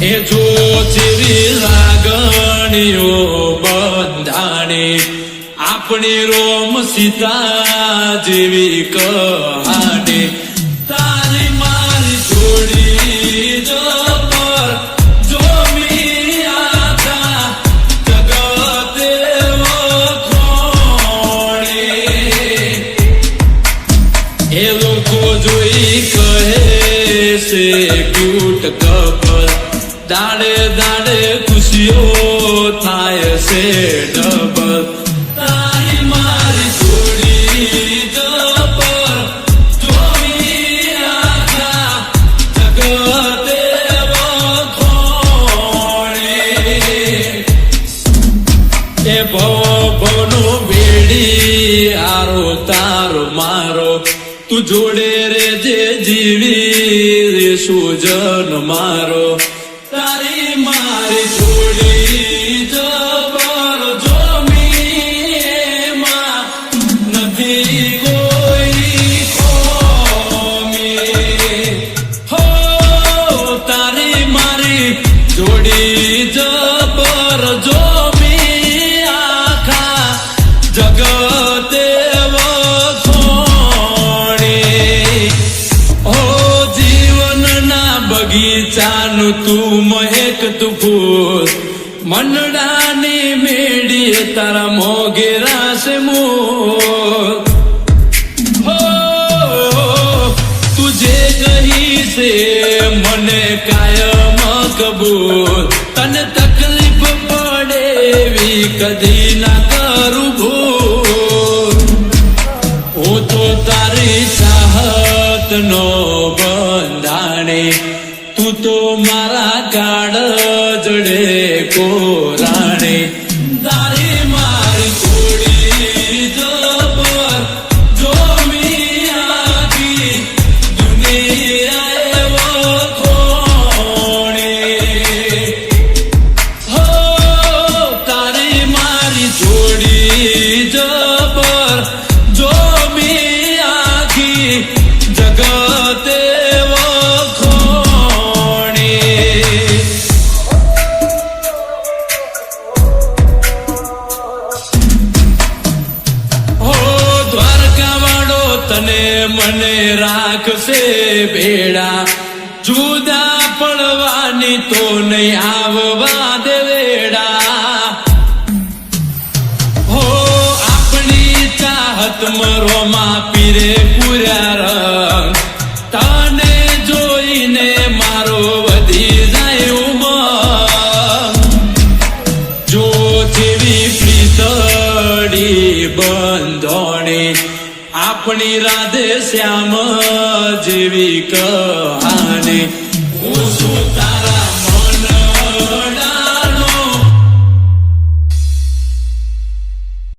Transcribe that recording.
એ જો જેવી લાગણીઓ બંધાણી આપણી રોમ સીતા જેવી કહાણી તારી મારી જોડી જબર જોમી આખા જગતે વખોણે એ લોકો જોઈ કહે છે ક્યુટ કપલ દાડે દાડે ખુશીઓ થાય છે ડબલ તારી મારી જોડી જબર જોઈ આખા જગતે વખોણે એ ભવનો બેડી આરો તારો મારો તું જોડે રે જે જીવી રે સુજન મારો તારી મારી જોડી જબર જોમી એમાં નથી કોઈ ખોમી હો તારી મારી જોડી જબર જોમી આખા જગતે બગીચાનું તું મહેક તું ફૂલ મંડળાની મેળીએ તારા મોગેરા છે મોર હો તું જે કહી છે મને કાયમ કબૂલ તને તકલીફ પડે એવી કદી ના કરું ભૂલ હું તો તારી ચાહત નો બંધાણી તું તો મારા કાળ જડે કોરાણે તારી મારી જોડી જબર જોમી આખી દુનિયાએ વખોણે હો તારી મારી જોડી જબર જોમી આખી જગતે તને મને રાખશે ભેડા જુદા પડવાની તો નહીં આવવા દે વેડા હો આપણી ચાહત મરોમાં પીરે પૂર્યા રંગ તને જોઈને મારો વધી જાય ઉમંગ જો જેવી પ્રીતડી બંધોણી આપણી રાધે શ્યામ જેવી કહાની હું શું